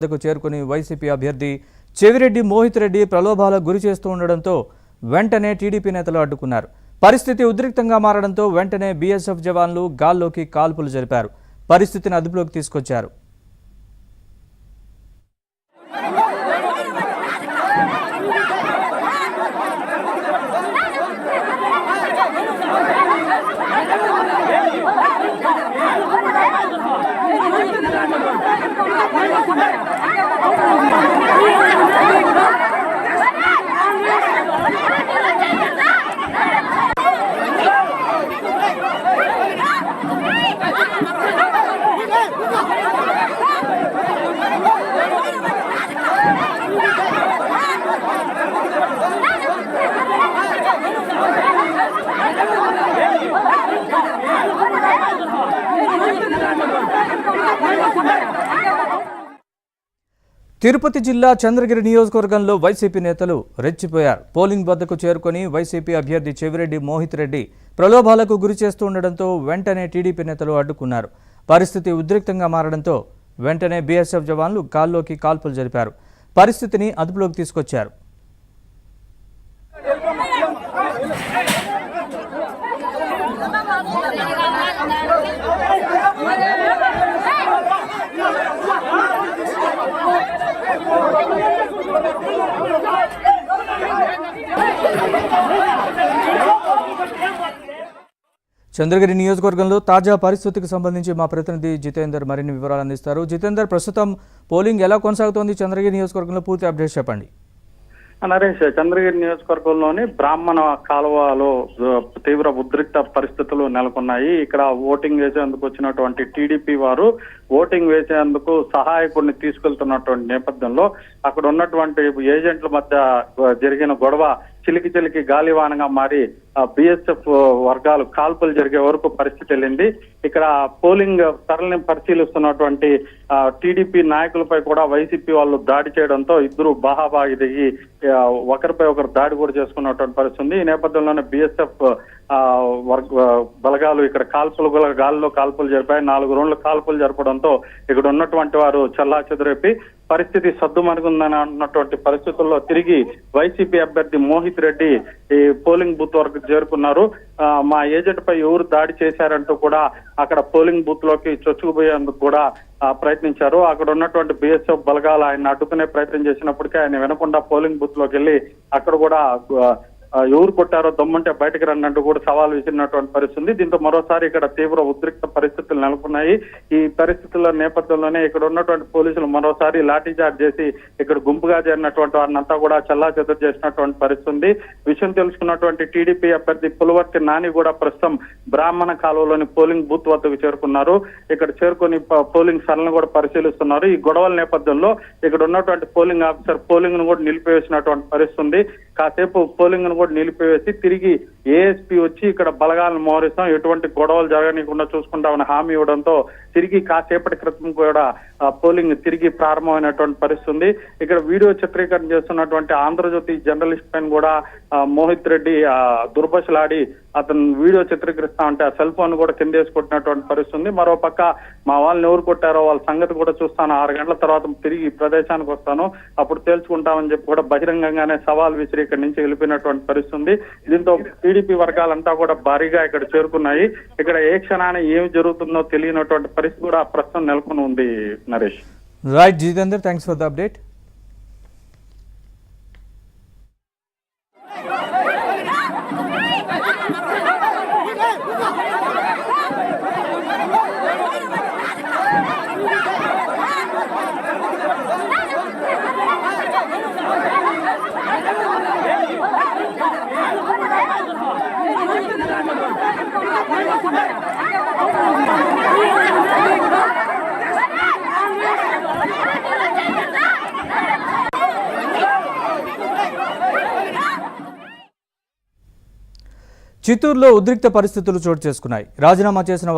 చేరుకుని వైసీపీ అభ్యర్థి చెవిరెడ్డి మోహిత్ రెడ్డి ప్రలోభాలకు గురి చేస్తూ ఉండడంతో వెంటనే టీడీపీ నేతలు అడ్డుకున్నారు. పరిస్థితి ఉద్రిక్తంగా మారడంతో వెంటనే బీఎస్ఎఫ్ జవాన్లు గాల్లోకి కాల్పులు జరిపారు. పరిస్థితిని అదుపులోకి తీసుకొచ్చారు. తిరుపతి జిల్లా చంద్రగిరి నియోజకవర్గంలో వైసీపీ నేతలు రెచ్చిపోయారు. పోలింగ్ వద్దకు చేరుకొని వైసీపీ అభ్యర్థి చెవిరెడ్డి మోహిత్ రెడ్డి ప్రలోభాలకు గురి చేస్తూ ఉండడంతో వెంటనే టీడీపీ నేతలు అడ్డుకున్నారు. పరిస్థితి ఉద్రిక్తంగా మారడంతో వెంటనే బీఎస్ఎఫ్ జవాన్లు గాల్లోకి కాల్పులు జరిపారు. పరిస్థితిని అదుపులోకి తీసుకొచ్చారు. చంద్రగిరి నియోజకవర్గంలో తాజా పరిస్థితికి సంబంధించి మా ప్రతినిధి జితేందర్ మరిన్ని వివరాలు అందిస్తారు. జితేందర్, ప్రస్తుతం పోలింగ్ ఎలా కొనసాగుతోంది చంద్రగిరి నియోజకవర్గంలో? పూర్తి అప్డేట్ చెప్పండి. నరేష్, చంద్రగిరి నియోజకవర్గంలోని బ్రాహ్మణ కాలువలో తీవ్ర ఉద్రిక్త పరిస్థితులు నెలకొన్నాయి. ఇక్కడ ఓటింగ్ వేసేందుకు వచ్చినటువంటి టీడీపీ వారు ఓటింగ్ వేసేందుకు సహాయకుడిని తీసుకెళ్తున్నటువంటి నేపథ్యంలో అక్కడ ఉన్నటువంటి ఏజెంట్ల మధ్య జరిగిన గొడవ చిలికి గాలివానగా మారి బిఎస్ఎఫ్ వర్గాలు కాల్పులు జరిగే వరకు పరిస్థితి వెళ్ళింది. ఇక్కడ పోలింగ్ సరళిని పరిశీలిస్తున్నటువంటి టీడీపీ నాయకులపై కూడా వైసీపీ వాళ్ళు దాడి చేయడంతో ఇద్దరు బాహాబాగి దిగి ఒకరిపై ఒకరు దాడి కూడా చేసుకున్నటువంటి పరిస్థితి ఉంది. ఈ నేపథ్యంలోనే బిఎస్ఎఫ్ బలగాలు ఇక్కడ గాలిలో కాల్పులు జరిపాయి. 4 రౌండ్లు కాల్పులు జరపడంతో ఇక్కడ ఉన్నటువంటి వారు చెల్లాచెదురేపి పరిస్థితి సద్దుమణుగుందని అన్నటువంటి పరిస్థితుల్లో తిరిగి వైసీపీ అభ్యర్థి మోహిత్ రెడ్డి ఈ పోలింగ్ బూత్ వరకు చేరుకున్నారు. మా ఏజెంట్ పై ఎవరు దాడి చేశారంటూ కూడా అక్కడ పోలింగ్ బూత్ లోకి చొచ్చుకుపోయేందుకు కూడా ప్రయత్నించారు. అక్కడ ఉన్నటువంటి బిఎస్ఎఫ్ బలగాలు ఆయన అడ్డుకునే ప్రయత్నం చేసినప్పటికీ ఆయన వినకుండా పోలింగ్ బూత్ లోకి వెళ్ళి అక్కడ కూడా ఎవరు కొట్టారో దమ్ముంటే బయటకు రండి కూడా సవాల్ విసిరినటువంటి పరిస్థితి. దీంతో మరోసారి ఇక్కడ తీవ్ర ఉద్రిక్త పరిస్థితులు నెలకొన్నాయి. ఈ పరిస్థితుల నేపథ్యంలోనే ఇక్కడ ఉన్నటువంటి పోలీసులు మరోసారి లాఠీ చార్జ్ చేసి ఇక్కడ గుంపుగా చేరినటువంటి వారిని అంతా కూడా చెల్లాచెదురు చేసినటువంటి పరిస్థితి ఉంది. విషయం తెలుసుకున్నటువంటి టీడీపీ అభ్యర్థి పులవర్తి నాని కూడా ప్రస్తుతం బ్రాహ్మణ కాలువలోని పోలింగ్ బూత్ వద్దకు చేరుకున్నారు. ఇక్కడ చేరుకొని పోలింగ్ సరళిని కూడా పరిశీలిస్తున్నారు. ఈ గొడవల నేపథ్యంలో ఇక్కడ ఉన్నటువంటి పోలింగ్ ఆఫీసర్ పోలింగ్ ను కూడా నిలిపివేసినటువంటి పరిస్థితి ఉంది. కాసేపు పోలింగ్ ను కూడా నిలిపివేసి తిరిగి ఏఎస్పీ వచ్చి ఇక్కడ బలగాలను మోహరిస్తాం, ఎటువంటి గొడవలు జరగనీయకుండా చూసుకుంటామని హామీ ఇవ్వడంతో తిరిగి కాసేపటి క్రితం కూడా పోలింగ్ తిరిగి ప్రారంభమైనటువంటి పరిస్థితి ఉంది. ఇక్కడ వీడియో చిత్రీకరణ చేస్తున్నటువంటి ఆంధ్రజ్యోతి జర్నలిస్ట్ పైన కూడా మోహిత్ రెడ్డి దుర్భషలాడి అతను వీడియో చిత్రీకరిస్తామంటే ఆ సెల్ ఫోన్ కూడా కిందేసుకుంటున్నటువంటి పరిస్థితి ఉంది. మరో పక్క మా వాళ్ళని ఎవరు కొట్టారో వాళ్ళ సంగతి కూడా చూస్తాను, 6 గంటల తర్వాత తిరిగి ప్రదేశానికి వస్తాను, అప్పుడు తేల్చుకుంటామని చెప్పి కూడా బహిరంగంగానే సవాల్ విసిరి ఇక్కడి నుంచి వెళ్ళిపోయినటువంటి పరిస్థితి ఉంది. దీంతో టీడీపీ వర్గాలంతా కూడా భారీగా ఇక్కడ చేరుకున్నాయి. ఇక్కడ ఏ క్షణాన ఏమి జరుగుతుందో తెలియనటువంటి పరిస్థితి కూడా ప్రస్తుతం నెలకొని ఉంది. Naresh, right Jitender, thanks for the update. చిత్తూరులో ఉద్రిక్త పరిస్థితులు చోటు చేసుకున్నాయి. రాజీనామా చేసిన